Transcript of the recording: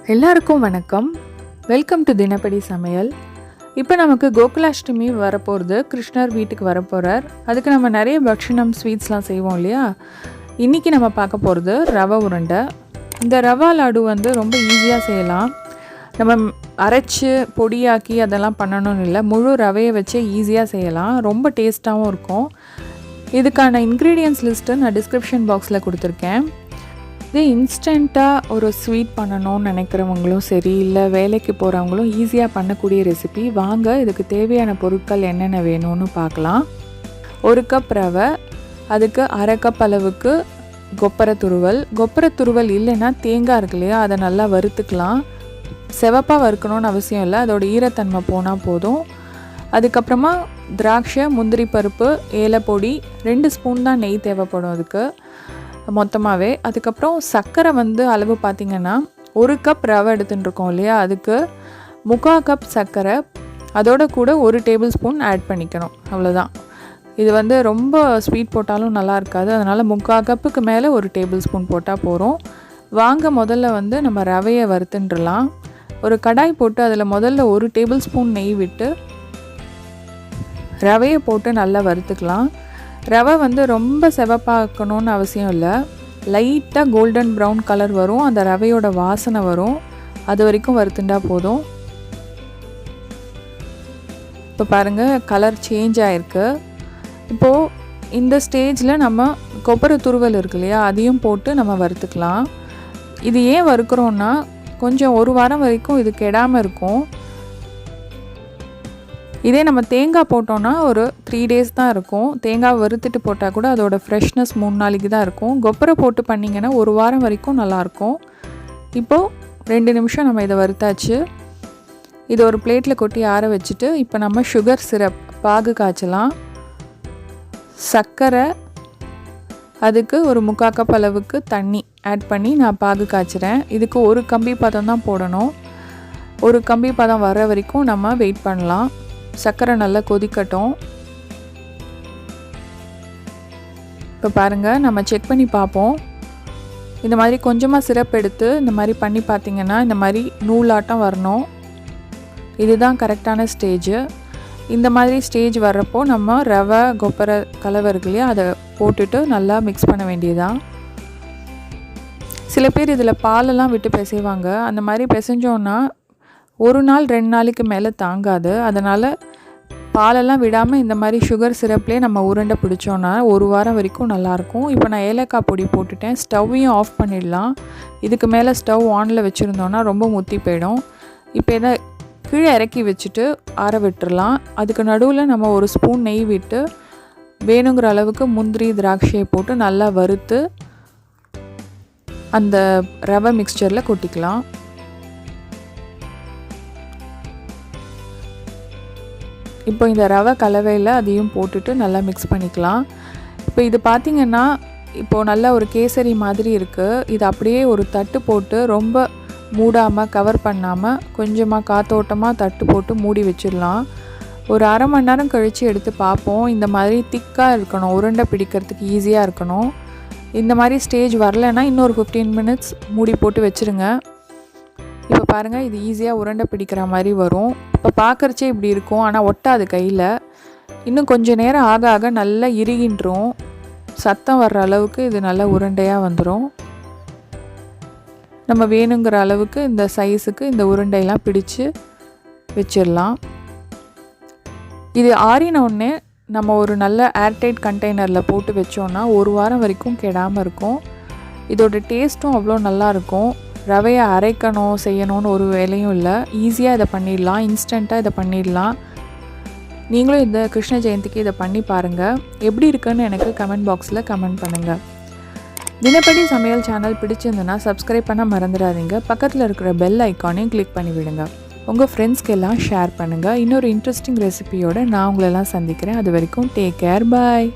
எல்லாருக்கும் வணக்கம். Welcome to தினப்படி சமையல். இப்போ நமக்கு கோகுலாஷ்டமி வரப்போகிறது. கிருஷ்ணர் வீட்டுக்கு வரப்போகிறார். அதுக்கு நம்ம நிறைய பக்ஷணம் ஸ்வீட்ஸ்லாம் செய்வோம் இல்லையா? இன்றைக்கி நம்ம பார்க்க போகிறது ரவை உருண்டை. இந்த ரவா லாடு ரொம்ப ஈஸியாக செய்யலாம். நம்ம அரைச்சி பொடியாக்கி அதெல்லாம் பண்ணணும்னு இல்லை, முழு ரவையை வச்சே ஈஸியாக செய்யலாம். ரொம்ப டேஸ்ட்டாகவும் இருக்கும். இதுக்கான இன்க்ரீடியன்ட்ஸ் லிஸ்ட்டு நான் டிஸ்கிரிப்ஷன் பாக்ஸில் கொடுத்துருக்கேன். இது இன்ஸ்டண்ட்டாக ஒரு ஸ்வீட் பண்ணணும்னு நினைக்கிறவங்களும் சரி, இல்லை வேலைக்கு போகிறவங்களும் ஈஸியாக பண்ணக்கூடிய ரெசிபி. வாங்க இதுக்கு தேவையான பொருட்கள் என்னென்ன வேணும்னு பார்க்கலாம். 1 கப் ரவை, அதுக்கு 1/2 கப் அளவுக்கு கொப்பரை துருவல் இல்லைன்னா தேங்காய் இருக்கு இல்லையா, அதை நல்லா வறுத்துக்கலாம். செவப்பாக வறுக்கணும்னு அவசியம் இல்லை, அதோட ஈரத்தன்மை போனால் போதும். அதுக்கப்புறமா திராட்சை, முந்திரி பருப்பு, ஏலப்பொடி, 2 ஸ்பூன் தான் நெய் தேவைப்படும் அதுக்கு மொத்தமாகவே. அதுக்கப்புறம் சர்க்கரை அளவு பார்த்திங்கன்னா 1 கப் ரவை எடுத்துட்டுருக்கோம் இல்லையா, அதுக்கு 3/4 கப் சர்க்கரை, அதோட கூட 1 டேபிள் ஸ்பூன் ஆட் பண்ணிக்கணும். அவ்வளோதான். இது ரொம்ப ஸ்வீட் போட்டாலும் நல்லா இருக்காது, அதனால் 3/4 கப்புக்கு மேலே 1 டேபிள் ஸ்பூன் போட்டால் போகிறோம். வாங்க முதல்ல நம்ம ரவையை வறுத்துட்டுலாம். ஒரு கடாய் போட்டு அதில் முதல்ல 1 டேபிள் ஸ்பூன் நெய் விட்டு ரவையை போட்டு நல்லா வறுத்துக்கலாம். ரவை ரொம்ப செவப்பாக்கணும்னு அவசியம் இல்லை, லைட்டாக கோல்டன் ப்ரௌன் கலர் வரும், அந்த ரவையோட வாசனை வரும், அது வரைக்கும் வறுத்துண்டா போதும். இப்போ பாருங்கள், கலர் சேஞ்ச் ஆகிருக்கு. இப்போது இந்த ஸ்டேஜில் நம்ம கொப்பரை துருவல் இருக்கு இல்லையா, அதையும் போட்டு நம்ம வறுத்துக்கலாம். இது ஏன் வறுக்கிறோன்னா, கொஞ்சம் 1 வாரம் வரைக்கும் இது கெடாமல் இருக்கும். இதே நம்ம தேங்காய் போட்டோன்னா ஒரு 3 டேஸ் தான் இருக்கும். தேங்காய் வறுத்துட்டு போட்டால் கூட அதோட ஃப்ரெஷ்னஸ் 3 நாளைக்கு தான் இருக்கும். கொப்பரை போட்டு பண்ணிங்கன்னா 1 வாரம் வரைக்கும் நல்லாயிருக்கும். இப்போது 2 நிமிஷம் நம்ம இதை வறுத்தாச்சு. இதை ஒரு பிளேட்டில் கொட்டி ஆற வச்சுட்டு இப்போ நம்ம சுகர் சிரப் பாகு காய்ச்சலாம். சர்க்கரை, அதுக்கு ஒரு 3/4 கப் அளவுக்கு தண்ணி ஆட் பண்ணி நான் பாகு காய்ச்சிறேன். இதுக்கு 1 கம்பி பதம் தான் போடணும். 1 கம்பி பதம் வர வரைக்கும் நம்ம வெயிட் பண்ணலாம். சர்க்கரை நல்லா கொதிக்கட்டும். இப்போ பாருங்கள், நம்ம செக் பண்ணி பார்ப்போம். இந்த மாதிரி கொஞ்சமாக சிரப் எடுத்து இந்த மாதிரி பண்ணி பார்த்திங்கன்னா இந்த மாதிரி நூலாட்டம் வரணும். இதுதான் கரெக்டான ஸ்டேஜு. இந்த மாதிரி ஸ்டேஜ் வர்றப்போ நம்ம ரவை கொப்பரை கலவை இருக்கு இல்லையா, அதை போட்டுட்டு நல்லா மிக்ஸ் பண்ண வேண்டியதுதான். சில பேர் இதில் பாலெல்லாம் விட்டு பிசைவாங்க. அந்த மாதிரி பிசைஞ்சோன்னா 1 நாள் 2 நாளைக்கு மேலே தாங்காது. அதனால் பாலெல்லாம் விடாமல் இந்த மாதிரி சுகர் சிரப்லேயே நம்ம உருண்டை பிடிச்சோன்னா 1 வாரம் வரைக்கும் நல்லாயிருக்கும். இப்போ நான் ஏலக்காய் பொடி போட்டுட்டேன். ஸ்டவ்வையும் ஆஃப் பண்ணிடலாம். இதுக்கு மேலே ஸ்டவ் ஆனில் வச்சுருந்தோன்னா ரொம்ப முத்தி போயிடும். இப்போ இதை கீழே இறக்கி வச்சுட்டு ஆற விட்டுறலாம். அதுக்கு நடுவில் நம்ம 1 ஸ்பூன் நெய் விட்டு வேணுங்கிற அளவுக்கு முந்திரி, திராட்சையை போட்டு நல்லா வறுத்து அந்த ரவை மிக்சரில் கொட்டிக்கலாம். இப்போ இந்த ரவை கலவையில் அதையும் போட்டுட்டு நல்லா மிக்ஸ் பண்ணிக்கலாம். இப்போ இது பார்த்திங்கன்னா இப்போது நல்லா ஒரு கேசரி மாதிரி இருக்குது. இது அப்படியே ஒரு தட்டு போட்டு ரொம்ப மூடாமல் கவர் பண்ணாமல் கொஞ்சமாக காத்தோட்டமாக தட்டு போட்டு மூடி வச்சிடலாம். ஒரு 1/2 மணி நேரம் கழித்து எடுத்து பார்ப்போம். இந்த மாதிரி திக்காக இருக்கணும், உருண்டை பிடிக்கிறதுக்கு ஈஸியாக இருக்கணும். இந்த மாதிரி ஸ்டேஜ் வரலைன்னா இன்னொரு 15 மினிட்ஸ் மூடி போட்டு வச்சுருங்க. இப்போ பாருங்கள், இது ஈஸியாக உருண்டை பிடிக்கிற மாதிரி வரும். இப்போ பார்க்குறச்சே இப்படி இருக்கும், ஆனால் ஒட்டாது கையில். இன்னும் கொஞ்சம் நேரம் ஆக ஆக நல்லா இறுகின்றோம். சத்தம் வர்ற அளவுக்கு இது நல்லா உருண்டையாக வந்துடும். நம்ம வேணுங்கிற அளவுக்கு இந்த சைஸுக்கு இந்த உருண்டையெல்லாம் பிடிச்சு வச்சிடலாம். இது ஆறினோடனே நம்ம ஒரு நல்ல ஏர்டைட் கண்டெய்னரில் போட்டு வச்சோன்னா 1 வாரம் வரைக்கும் கெடாமல் இருக்கும். இதோட டேஸ்ட்டும் அவ்வளோ நல்லாயிருக்கும். ரவையை அரைக்கணும் செய்யணும்னு ஒரு வேலையும் இல்லை, ஈஸியாக இதை பண்ணிடலாம். இன்ஸ்டண்ட்டாக இதை பண்ணிடலாம். நீங்களும் இந்த கிருஷ்ண ஜெயந்திக்கு இதை பண்ணி பாருங்கள். எப்படி இருக்குன்னு எனக்கு கமெண்ட் பாக்ஸில் கமெண்ட் பண்ணுங்கள். தினப்படி சமையல் சேனல் பிடிச்சிருந்துன்னா சப்ஸ்கிரைப் பண்ண மறந்துடாதீங்க. பக்கத்தில் இருக்கிற பெல் ஐக்கானையும் கிளிக் பண்ணி விடுங்க. உங்கள் ஃப்ரெண்ட்ஸ்க்கு எல்லாம் ஷேர் பண்ணுங்கள். இன்னொரு இன்ட்ரெஸ்டிங் ரெசிபியோடு நான் உங்களெல்லாம் சந்திக்கிறேன். அது வரைக்கும் டேக் கேர், பாய்.